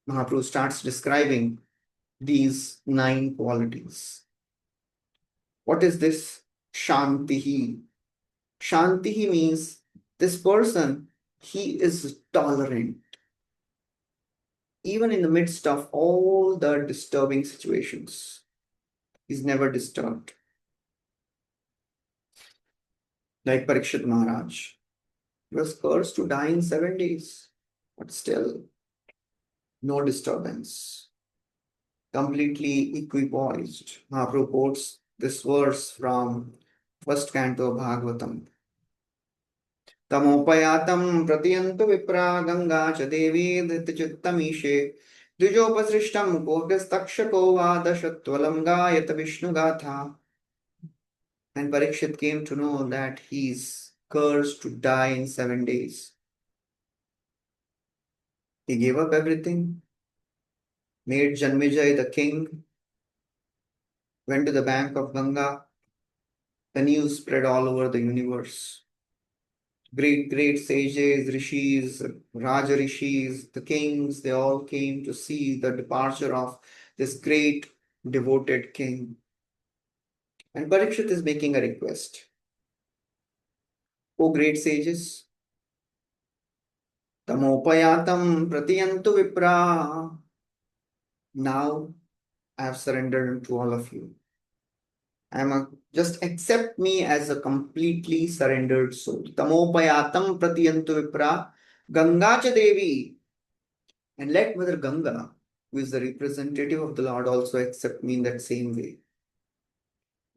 Mahaprabhu starts describing these 9 qualities. What is this? Shantihi. Shantihi means this person, he is tolerant. Even in the midst of all the disturbing situations, he's never disturbed. Like Parikshit Maharaj. He was cursed to die in 7 days, but still, no disturbance. Completely equipoised. Mahaprabhu quotes this verse from first canto of Bhagavatam. Tamopayatam pratiyantu vipra ganga cha devi dhritachittameshe dvijopasrishtam kovyastakshako vadashatvalam gayata vishnu gatha. And Parikshit came to know that he's cursed to die in 7 days. He gave up everything, made Janmejay the king, went to the bank of Ganga. The news spread all over the universe. Great sages, rishis, Raja rishis, the kings, they all came to see the departure of this great devoted king. And Parikshit is making a request. O great sages, tamopayatam pratiyantu vipra. Now I have surrendered to all of you. Just accept me as a completely surrendered soul. Tamopayatam pratiyantu vipra Ganga cha Devi. And let Mother Ganga, who is the representative of the Lord, also accept me in that same way.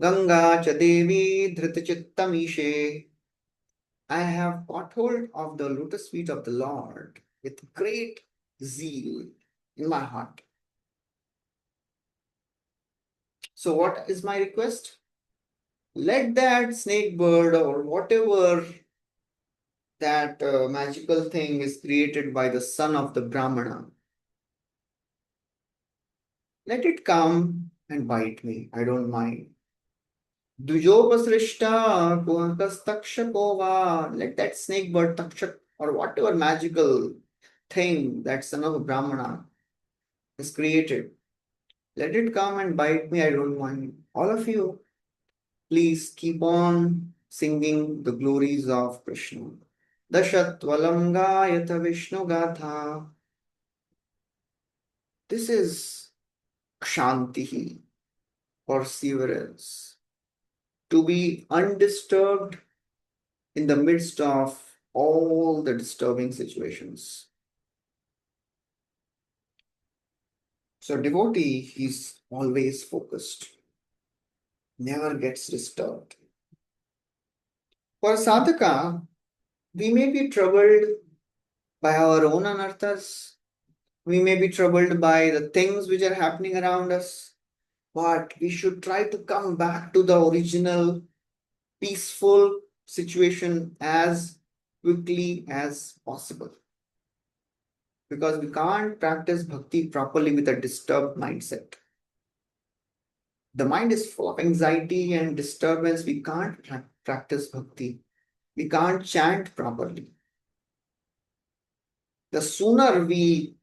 Ganga cha Devi Dhritachitamishe. I have caught hold of the lotus feet of the Lord with great zeal in my heart. So, what is my request? Let that snake bird or whatever that magical thing is created by the son of the Brahmana, let it come and bite me. I don't mind. Dujopasrishta Kuhakastakshakova. Let that snake bird takshak or whatever magical thing that son of a Brahmana is created. Let it come and bite me. I don't mind. All of you, please keep on singing the glories of Krishna. Dashatvalam Yatha Vishnu Gatha. This is Kshantihi, perseverance, to be undisturbed in the midst of all the disturbing situations. So, devotee is always focused, never gets disturbed. For sadhaka, we may be troubled by our own anarthas, we may be troubled by the things which are happening around us, but we should try to come back to the original peaceful situation as quickly as possible. Because we can't practice bhakti properly with a disturbed mindset. The mind is full of anxiety and disturbance. We can't practice bhakti. We can't chant properly. The sooner we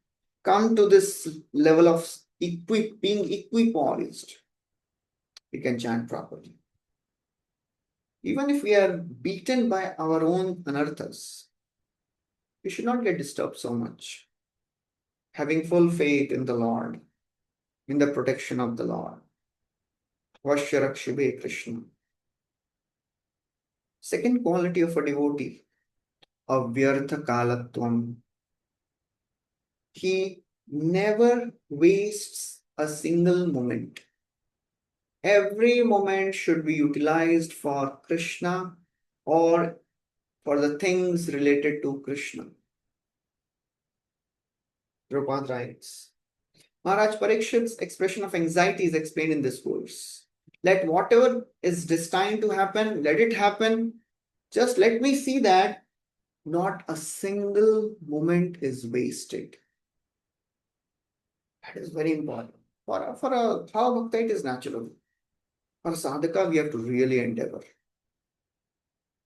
come to this level of being equipoised, we can chant properly. Even if we are beaten by our own anarthas, we should not get disturbed so much. Having full faith in the Lord, in the protection of the Lord. Vasyarakshibhe Krishna. Second quality of a devotee, avyartha kalatvam. He never wastes a single moment. Every moment should be utilized for Krishna or for the things related to Krishna. Prabhupada writes, Maharaj Parikshit's expression of anxiety is explained in this verse. Let whatever is destined to happen, let it happen. Just let me see that not a single moment is wasted. That is very important. For a Bhava Bhakta, it is natural. For a sadhaka, we have to really endeavor.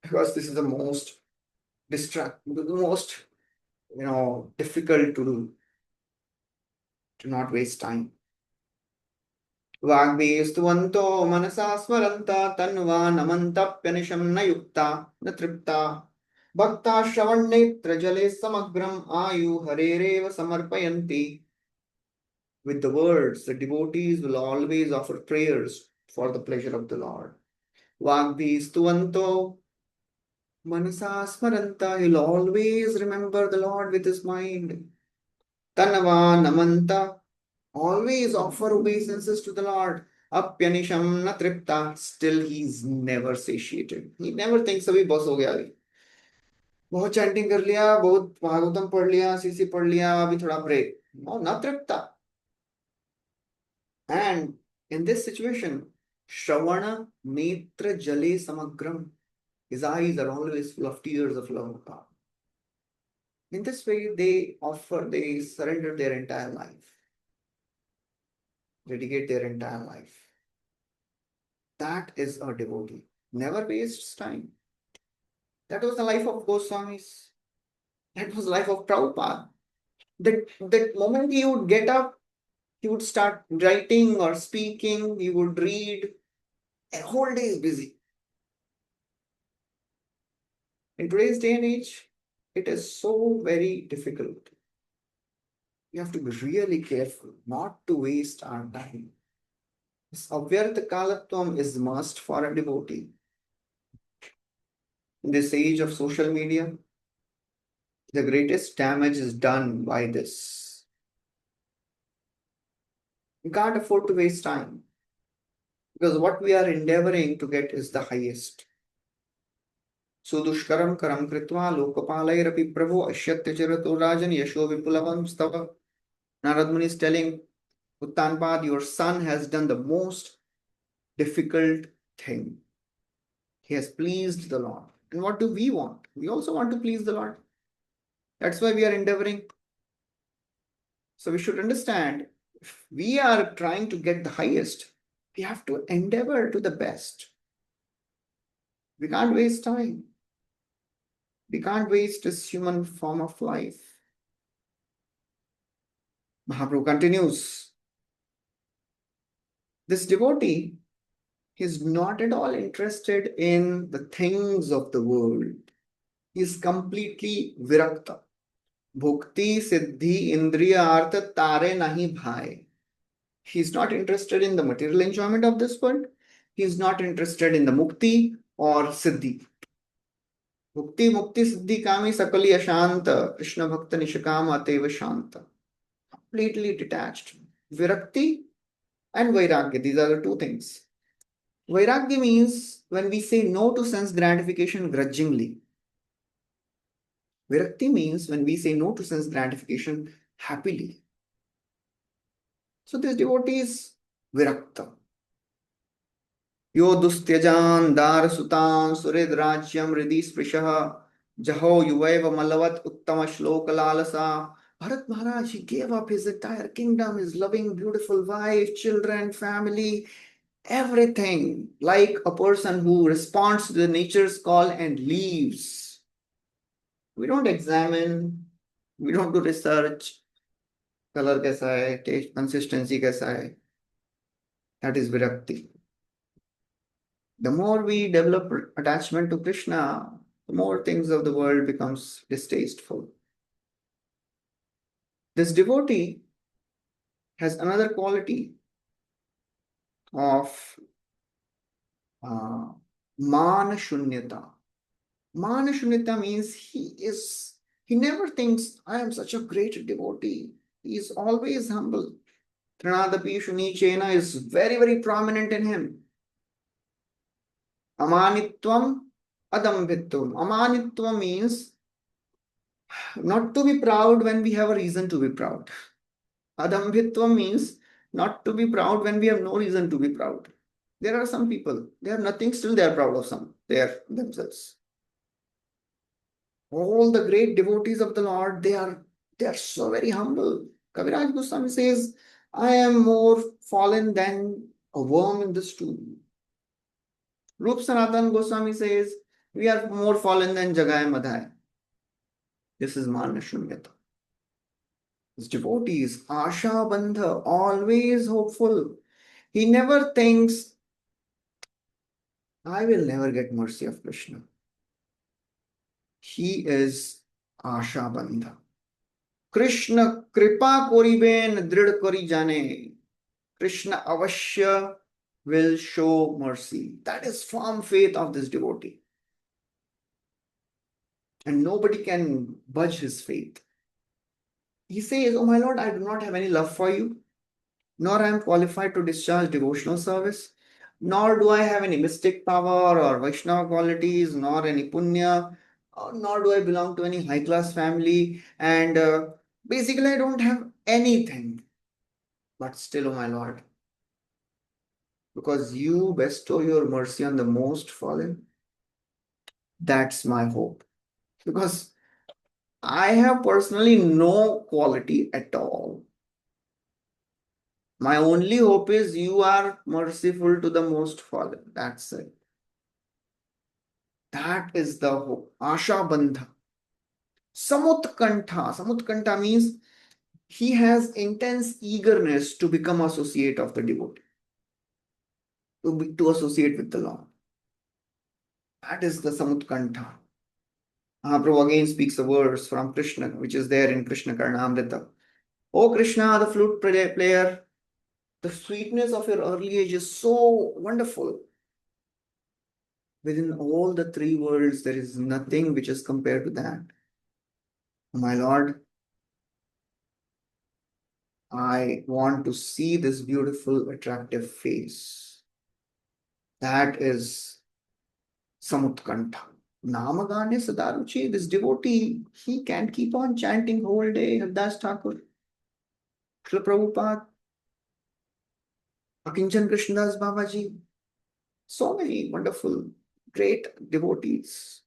Because this is the most difficult to do. To not waste time. Vagbhistuvanto manasa smaranta tanva namantapyanisham na yukta na tripta bhakta shravannetra jale samagram ayu harereva samarpayanti. With the words, the devotees will always offer prayers for the pleasure of the Lord. Vagbhistuvanto manasa smaranta. He'll always remember the Lord with his mind. Tanva namanta. Always offer obeisances to the Lord. Apyanisham na tripta. Still he's never satiated. He never thinks abhi बस हो गया अभी बहुत chanting कर लिया बहुत भागवतम पढ़ लिया सीसी पढ़ लिया अभी थोड़ा break no na tripta. And in this situation Shravana netra jale samagram, his eyes are always full of tears of love. In this way they surrender their entire life, dedicate their entire life. That is a devotee. Never wastes time. That was the life of Goswamis. That was the life of Prabhupada. That moment he would get up, he would start writing or speaking, he would read. A whole day is busy. In today's day and age, it is so very difficult. We have to be really careful not to waste our time. This avyartha kalatvam is must for a devotee. In this age of social media, the greatest damage is done by this. We can't afford to waste time because what we are endeavoring to get is the highest. Sudushkaram karam kritva lokapalairapi prabhu ashyatya chirato rajan yasho vipulavam stava. Narad Muni is telling Uttanpad, your son has done the most difficult thing. He has pleased the Lord. And what do we want? We also want to please the Lord. That's why we are endeavoring. So we should understand, if we are trying to get the highest, we have to endeavor to the best. We can't waste time. We can't waste this human form of life. Mahaprabhu continues. This devotee is not at all interested in the things of the world. He is completely virakta. Bhukti, siddhi, indriya, artha, tare nahi bhai. He is not interested in the material enjoyment of this world. He is not interested in the mukti or siddhi. Bhukti, mukti, siddhi, kami, sakali, ashanta. Krishna bhakta, nishakama, ateva shanta. Completely detached. Virakti and vairagya. These are the two things. Vairagya means when we say no to sense gratification grudgingly. Virakti means when we say no to sense gratification happily. So this devotee is virakta. Yo dustyajan dar sutam surid rajyam ridhi sprishaha jaho yuvaiva malavat uttama shloka lalasa. Bharat Maharaj, he gave up his entire kingdom, his loving, beautiful wife, children, family, everything, like a person who responds to the nature's call and leaves. We don't examine, we don't do research. Color कैसा है, taste, consistency कैसा है. That is virakti. The more we develop attachment to Krishna, the more things of the world becomes distasteful. This devotee has another quality of mana shunyata. Mana shunyata means he never thinks, I am such a great devotee. He is always humble. Trinadapi Shunichena is very, very prominent in him. Amanitvam adambhitvam. Amanitvam means not to be proud when we have a reason to be proud. Adambhitvam means not to be proud when we have no reason to be proud. There are some people, they have nothing, still they are proud of themselves. All the great devotees of the Lord, they are so very humble. Kaviraj Goswami says, I am more fallen than a worm in the stool. Rup Sanatan Goswami says, we are more fallen than Jagai Madhya. This is Mana Shunyata. This devotee is Asha Bandha, always hopeful. He never thinks, I will never get mercy of Krishna. He is Asha Bandha. Krishna Kripa Koriben Drid Kori Jane. Krishna Avashya will show mercy. That is firm faith of this devotee. And nobody can budge his faith. He says, oh my Lord, I do not have any love for you, nor I am qualified to discharge devotional service, nor do I have any mystic power or Vaishnava qualities, nor any punya, nor do I belong to any high-class family, and basically I don't have anything. But still, oh my Lord, because you bestow your mercy on the most fallen, that's my hope. Because I have personally no quality at all. My only hope is you are merciful to the most fallen. That's it. That is the hope. Asha Bandha. Samutkantha. Samutkantha means he has intense eagerness to become associate of the devotee, to associate with the Lord. That is the Samutkantha. Mahaprabhu again speaks a verse from Krishna, which is there in Krishna Caritamrta. Oh Krishna, the flute player, the sweetness of your early age is so wonderful. Within all the three worlds, there is nothing which is compared to that. My Lord, I want to see this beautiful, attractive face. That is Samutkantha. Namagane Sadaruchi, this devotee, he can keep on chanting whole day. Haridas Thakur, Srila Prabhupada, Akinchan Krishnadas Babaji, so many wonderful, great devotees.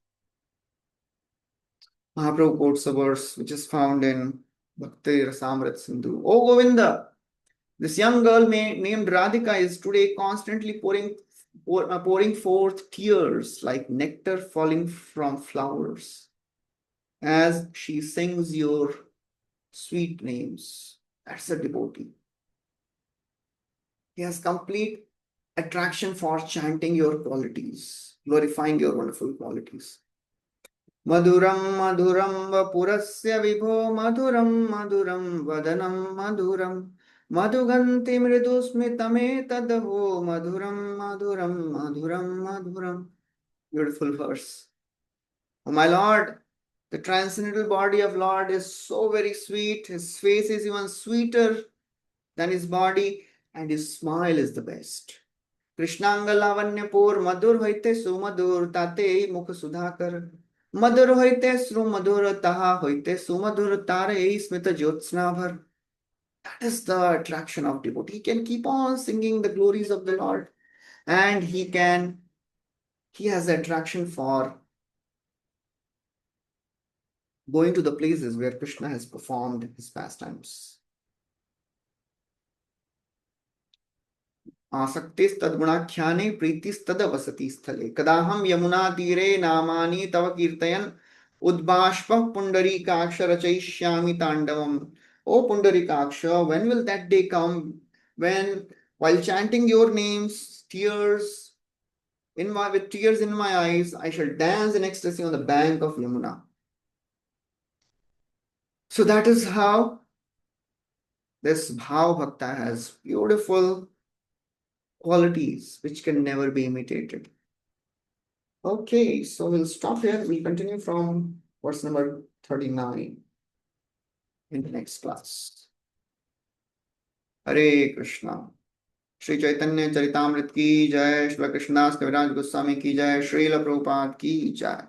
Mahaprabhu quotes a verse which is found in Bhakti Rasamrit Sindhu. Oh Govinda, this young girl named Radhika is today constantly pouring forth tears like nectar falling from flowers as she sings your sweet names. That's a devotee. He has complete attraction for chanting your qualities, glorifying your wonderful qualities. Madhuram madhuram vapurasya vibho madhuram madhuram vadanam madhuram madhuganti mridusmitame tadavo madhuram madhuram madhuram madhuram. Beautiful verse. Oh my Lord, the transcendental body of Lord is so very sweet. His face is even sweeter than his body, and his smile is the best. कृष्णांग लावण्यपूर मधुर होते सुमधुर ताते मुख सुधाकर मधुर होते सुमधुर तहा होते सुमधुर तारे Smit ज्योत्स्नाभर. That is the attraction of devotee. He can keep on singing the glories of the Lord, and he has the attraction for going to the places where Krishna has performed his pastimes. आसक्तिस्तद्गुणाख्याने प्रीतिस्तदवसति स्थले कदाहं यमुना तीरे नामानि तव कीर्तयन् उद्बाष्पः पुंडरीकाक्ष रचयिष्यामि Tandavam. O Pundarikaksha, when will that day come when, while chanting your names, with tears in my eyes, I shall dance in ecstasy on the bank of Yamuna? So that is how this Bhav Bhakta has beautiful qualities which can never be imitated. Okay, so we'll stop here. We'll continue from verse number 39 in the next class. Hare Krishna. Shri Chaitanya Charitamrta ki jai, Shri Krishnadas Kaviraj Goswami ki jai, Srila Prabhupada ki jai.